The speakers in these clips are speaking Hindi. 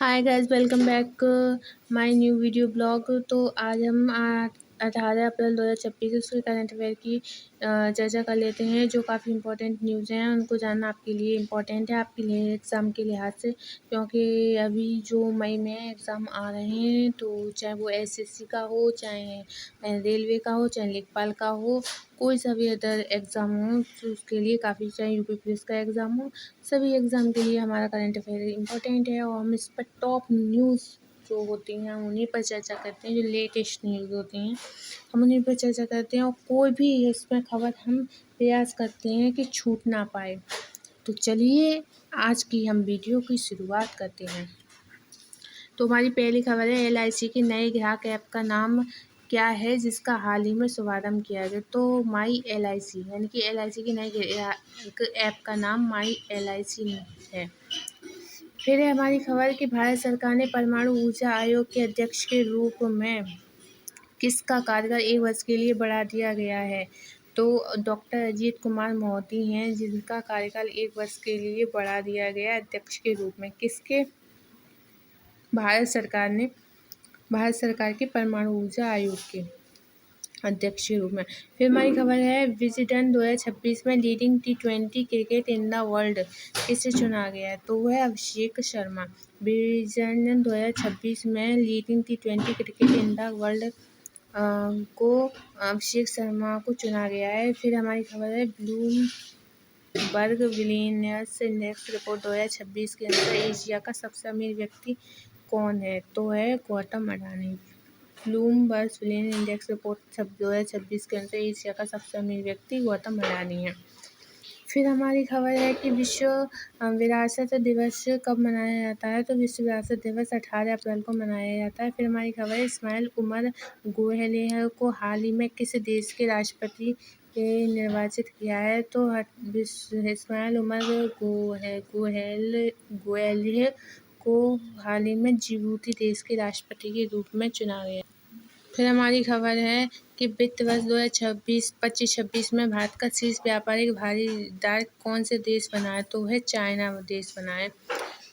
Hi guys, welcome back my new video blog. तो आज हम 18 अप्रैल 2026 उसके करंट अफेयर की चर्चा कर लेते हैं। जो काफ़ी इंपॉर्टेंट न्यूज़ हैं उनको जानना आपके लिए इम्पोर्टेंट है, आपके लिए एग्ज़ाम के लिहाज से, क्योंकि अभी जो मई में एग्ज़ाम आ रहे हैं, तो चाहे वो एसएससी का हो, चाहे रेलवे का हो, चाहे लेखपाल का हो, कोई सा भी अदर एग्ज़ाम हो, तो उसके लिए काफ़ी, चाहे यूपी पुलिस का एग्ज़ाम हो, सभी एग्ज़ाम के लिए हमारा करंट अफेयर इम्पोर्टेंट है। और हम इस पर टॉप न्यूज़ जो होती हैं हम उन्हीं पर चर्चा करते हैं। जो लेटेस्ट न्यूज़ होती हैं हम उन्हीं पर चर्चा करते हैं, और कोई भी इसमें खबर हम प्रयास करते हैं कि छूट ना पाए। तो चलिए आज की हम वीडियो की शुरुआत करते हैं। तो हमारी पहली खबर है, एलआईसी के नए ग्राहक ऐप का नाम क्या है जिसका हाल ही में शुभारंभ किया गया। तो माई एलआईसी यानी कि एलआईसी के नए ग्राहक ऐप का नाम माई एलआईसी है। फिर है हमारी खबर कि भारत सरकार ने परमाणु ऊर्जा आयोग के अध्यक्ष के रूप में किसका कार्यकाल 1 वर्ष के लिए बढ़ा दिया गया है। तो डॉक्टर अजीत कुमार मोहंती हैं जिनका कार्यकाल 1 वर्ष के लिए बढ़ा दिया गया अध्यक्ष के रूप में। किसके? भारत सरकार के परमाणु ऊर्जा आयोग के अध्यक्ष के रूप में। फिर हमारी खबर है, विजडन 2026 में leading T20 cricket in the world किसे चुना गया है। तो वह है अभिषेक शर्मा। विजडन 2026 में leading T20 cricket in the world को अभिषेक शर्मा को चुना गया है। फिर हमारी खबर है, ब्लूमबर्ग बिलियनियर्स इंडेक्स रिपोर्ट 2026 के अनुसार एशिया का सबसे अमीर व्यक्ति कौन है। तो है Gautam Adani. Bloomberg billionaire index report 2026 के अनुसार एशिया का सबसे अमीर व्यक्ति गौतम अडानी है। फिर हमारी खबर है कि विश्व विरासत दिवस कब मनाया जाता है। तो विश्व विरासत दिवस 18 अप्रैल को मनाया जाता है। फिर हमारी खबर है, इस्माइल उमर गुएलेह को हाल ही में किस देश के राष्ट्रपति निर्वाचित किया है। तो इस्माइल उमर गुएलेह को हाल ही में जिबूती देश के राष्ट्रपति के रूप में चुना गया। फिर हमारी खबर है कि वित्त वर्ष 2025-26 में भारत का शीर्ष व्यापारिक भागीदार कौन से देश बना है। तो है चाइना देश बना है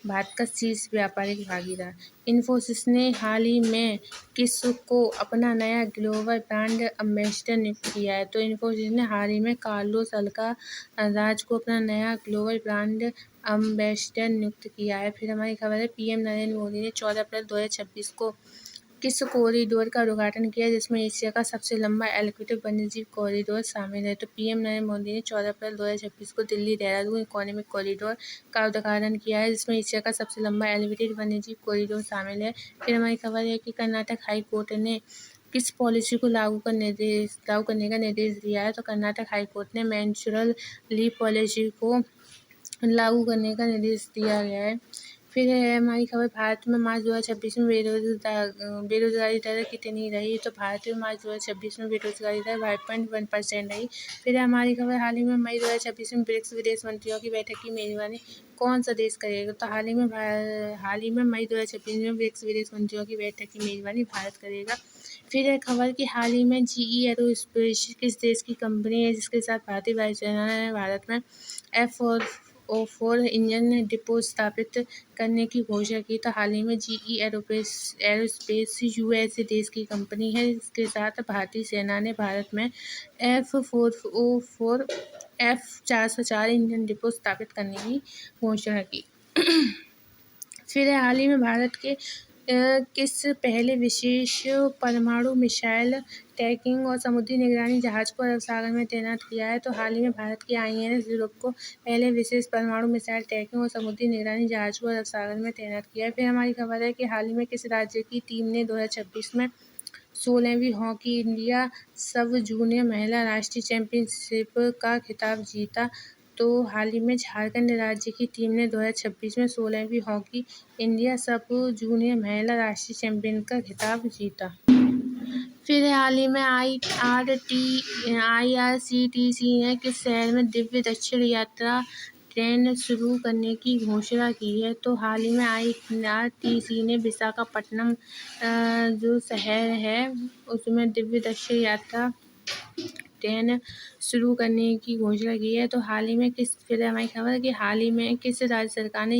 भारत का शीर्ष व्यापारिक भागीदार। इन्फोसिस ने हाल ही में किसको अपना नया ग्लोबल ब्रांड एम्बेसडर नियुक्त किया है। तो इन्फोसिस ने हाल ही में कार्लोस अल्काराज को अपना नया ग्लोबल ब्रांड एम्बेसडर नियुक्त किया है। फिर हमारी खबर है, पीएम नरेंद्र मोदी ने 14 अप्रैल 2026 को किस कॉरिडोर का उद्घाटन किया जिसमें एशिया का सबसे लंबा एलिवेटेड वन्यजीव कॉरिडोर शामिल है। तो पीएम नरेंद्र मोदी ने 14 अप्रैल 2026 को दिल्ली देहरादून इकोनॉमिक कॉरिडोर का उद्घाटन किया है जिसमें एशिया का सबसे लंबा एलिवेटेड वन्यजीव कॉरिडोर शामिल है। फिर हमारी खबर है कि कर्नाटक हाई कोर्ट ने किस पॉलिसी को लागू करने का निर्देश दिया है। तो कर्नाटक हाई कोर्ट ने मेंस्ट्रुअल लीव पॉलिसी को लागू करने का निर्देश दिया गया है। फिर है हमारी खबर, भारत में मार्च 2026 में बेरोजगारी दर कितनी रही। तो भारत में मार्च 2026 में बेरोजगारी दर 5.1% रही। फिर है हमारी खबर, हाल ही में मई 2026 में ब्रिक्स विदेश मंत्रियों की बैठक की मेजबानी कौन सा देश करेगा। तो हाल ही में मई 2026 में ब्रिक्स विदेश मंत्रियों की बैठक की मेजबानी भारत करेगा। फिर है खबर कि हाल ही में GE एरोस्पेस किस देश की कंपनी है जिसके साथ भारतीय वायुसेना ने भारत में F-4 इंजन डिपो स्थापित करने की घोषणा की। तो हाल ही में GE एरोस्पेस USA देश की कंपनी है जिसके साथ भारतीय सेना ने भारत में F-404 F-404 इंजन डिपो स्थापित करने की घोषणा की। फिर हाल ही में भारत के किस पहले विशेष परमाणु मिसाइल ट्रैकिंग और समुद्री निगरानी जहाज को अरब सागर में तैनात किया है। तो हाल ही में भारत के INS यूरोप को पहले विशेष परमाणु मिसाइल ट्रैकिंग और समुद्री निगरानी जहाज को अरब सागर में तैनात किया है। फिर हमारी खबर है कि हाल ही में किस राज्य की टीम ने 2026 में 16वीं हॉकी इंडिया सब जूनियर महिला राष्ट्रीय चैंपियनशिप का खिताब जीता। तो हाल ही में झारखंड राज्य की टीम ने 2026 में 16वीं हॉकी इंडिया सब जूनियर महिला राष्ट्रीय चैंपियन का खिताब जीता। फिर हाल ही में IRCTC ने किस शहर में दिव्य दक्षिण यात्रा ट्रेन शुरू करने की घोषणा की है। तो हाल ही में IRCTC ने विशाखापट्टनम जो शहर है उसमें दिव्य दक्षिण यात्रा ट्रेन शुरू करने की घोषणा की है। तो हाल ही में फिर हमारी खबर है कि हाल ही में किस राज्य सरकार ने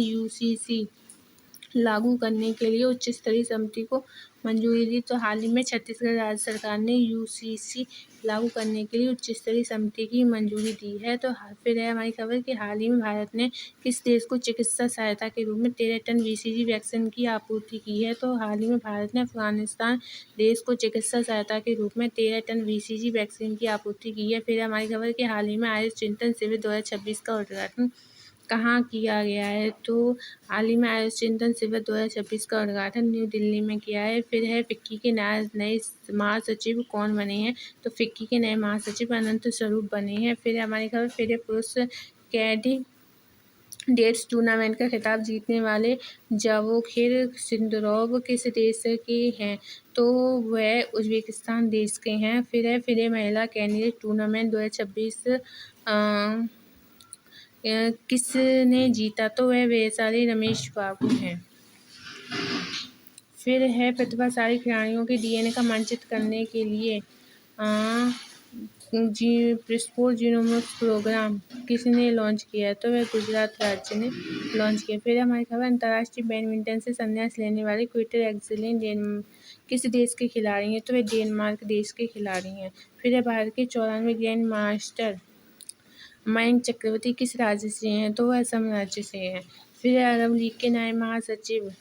लागू करने के लिए उच्च स्तरीय समिति को मंजूरी दी। तो हाल ही में छत्तीसगढ़ राज्य सरकार ने यूसीसी लागू करने के लिए उच्च स्तरीय समिति की मंजूरी दी है। तो फिर है हमारी खबर कि हाल ही में भारत ने किस देश को चिकित्सा सहायता के रूप में 13 टन BCG वैक्सीन की आपूर्ति की है। तो हाल ही में भारत ने अफगानिस्तान देश को चिकित्सा सहायता के रूप में 13 टन BCG वैक्सीन की आपूर्ति की है। फिर हमारी खबर कि हाल ही में आयुष चिंतन शिविर 2026 का उद्घाटन कहाँ किया गया है। तो हाल ही में आयुष चिंतन शिविर 2026 का उद्घाटन न्यू दिल्ली में किया है। फिर है फिक्की के नए महासचिव कौन बने हैं। तो फिक्की के नए महासचिव अनंत स्वरूप बने हैं। फिर हमारी खबर फिर है पुरुष कैडी डेट्स टूर्नामेंट का खिताब जीतने वाले जावोखिर सिंदरोव किस देश के हैं। तो वह उज्बेकिस्तान देश के हैं। फिर है महिला कैंडिडेट टूर्नामेंट 2026 किसने जीता। तो वह वैशाली रमेश बाबू हैं। फिर है प्रतिभाशाली खिलाड़ियों के DNA का मानचित्र करने के लिए प्रिस्पोर जीनोमिक्स प्रोग्राम किसने लॉन्च किया है। तो वह गुजरात राज्य ने लॉन्च किया। फिर हमारी खबर अंतर्राष्ट्रीय बैडमिंटन से संन्यास लेने वाले क्विटर एक्सेलेंट किस देश के खिलाड़ी हैं। तो वह डेनमार्क देश के खिलाड़ी हैं। फिर है भारत के 94 ग्रैंड मास्टर मयंक चक्रवर्ती किस राज्य से हैं। तो वह असम राज्य से हैं। फिर अरब लीग के नए महासचिव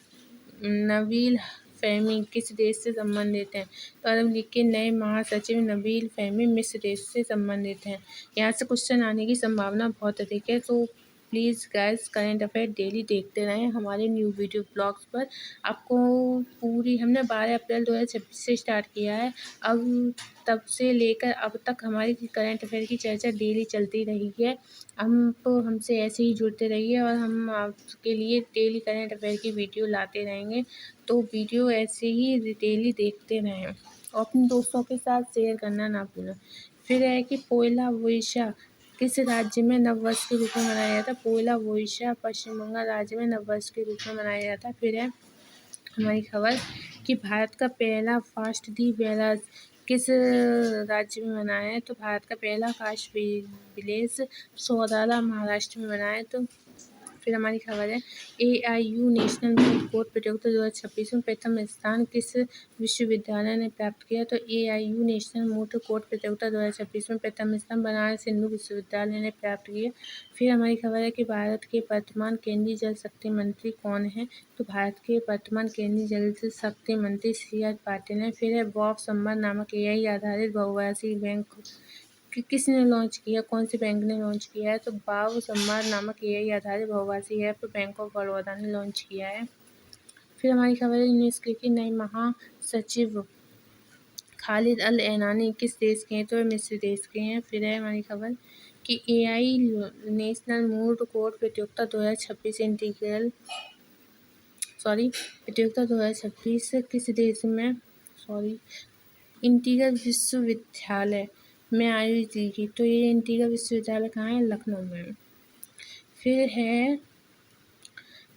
नबील फ़हमी किस देश से संबंधित हैं। तो अरब लीग के नए महासचिव नबील फ़हमी मिस्र देश से संबंधित हैं। यहाँ से क्वेश्चन आने की संभावना बहुत अधिक है। तो please guys current affair daily देखते रहें हमारे न्यू वीडियो ब्लॉग्स पर। आपको हमने 12 अप्रैल 2026 से स्टार्ट किया है। अब तब से लेकर अब तक हमारी करंट अफेयर की चर्चा डेली चलती रही है। हमसे ऐसे ही जुड़ते रहिए और हम आपके लिए डेली करंट अफेयर की वीडियो लाते रहेंगे। तो वीडियो ऐसे ही डेली देखते रहें और अपने दोस्तों के साथ शेयर करना ना भूलें। फिर है कि पोयला बोईशाख किस राज्य में नववर्ष के रूप में मनाया जाता है। पोयला बोईशाख पश्चिम बंगाल राज्य में नववर्ष के रूप में मनाया जाता है। फिर है हमारी खबर कि भारत का पहला फास्ट दी बैराज किस राज्य में बना है। तो भारत का पहला फास्ट विलेज सौदाला महाराष्ट्र में बना है। तो फिर हमारी खबर है AIU नेशनल मूट कोर्ट प्रतियोगिता 2026 में प्रथम स्थान किस विश्वविद्यालय ने प्राप्त किया। तो AIU नेशनल मूट कोर्ट प्रतियोगिता 2026 में प्रथम स्थान बनारस हिंदू विश्वविद्यालय ने प्राप्त किया। फिर हमारी खबर है कि भारत के वर्तमान केंद्रीय जल शक्ति मंत्री कौन है। तो भारत के वर्तमान केंद्रीय जल शक्ति मंत्री CR पाटिल हैं। फिर है बॉब सम्मान नामक AI आधारित बहुभाषी बैंक किसने लॉन्च किया, कौन से बैंक ने लॉन्च किया है। तो बाव सम्मार नामक AI आधारित बहुभाषी ऐप बैंक ऑफ बड़ौदा ने लॉन्च किया है। फिर हमारी खबर है यूनेस्को के नए महासचिव खालिद अल एनानी किस देश के हैं। तो वे मिस्र देश के हैं। फिर है हमारी खबर कि AI नेशनल मूट कोर्ट प्रतियोगिता 2026 किस देश में इंटीगर विश्वविद्यालय में आयोजित की गई। तो ये इंटीगर विश्वविद्यालय कहाँ है, लखनऊ में। फिर है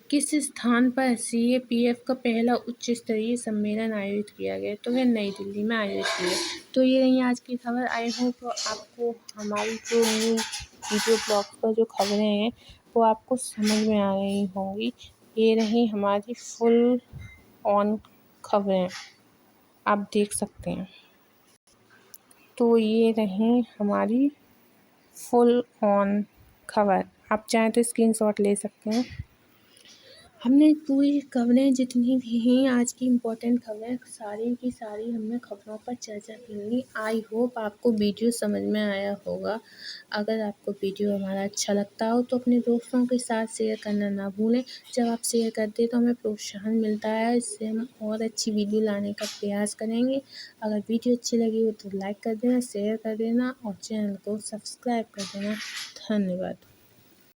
किस स्थान पर CAPF का पहला उच्च स्तरीय सम्मेलन आयोजित किया गया। तो वह नई दिल्ली में आयोजित किया। तो ये रही आज की खबर। आई होप आपको हमारी जो न्यू वीडियो ब्लॉग पर जो खबरें हैं वो आपको समझ में आ रही होंगी। ये रही हमारी फुल ऑन खबरें, आप देख सकते हैं। तो ये रही हमारी फुल ऑन खबर, आप चाहें तो स्क्रीनशॉट ले सकते हैं। हमने पूरी खबरें जितनी भी हैं आज की इम्पोर्टेंट खबरें सारी की सारी हमने खबरों पर चर्चा की ली। आई होप आपको वीडियो समझ में आया होगा। अगर आपको वीडियो हमारा अच्छा लगता हो तो अपने दोस्तों के साथ शेयर करना ना भूलें। जब आप शेयर करते हैं तो हमें प्रोत्साहन मिलता है, इससे हम और अच्छी वीडियो लाने का प्रयास करेंगे। अगर वीडियो अच्छी लगी हो तो लाइक कर देना, शेयर कर देना और चैनल को सब्सक्राइब कर देना। धन्यवाद।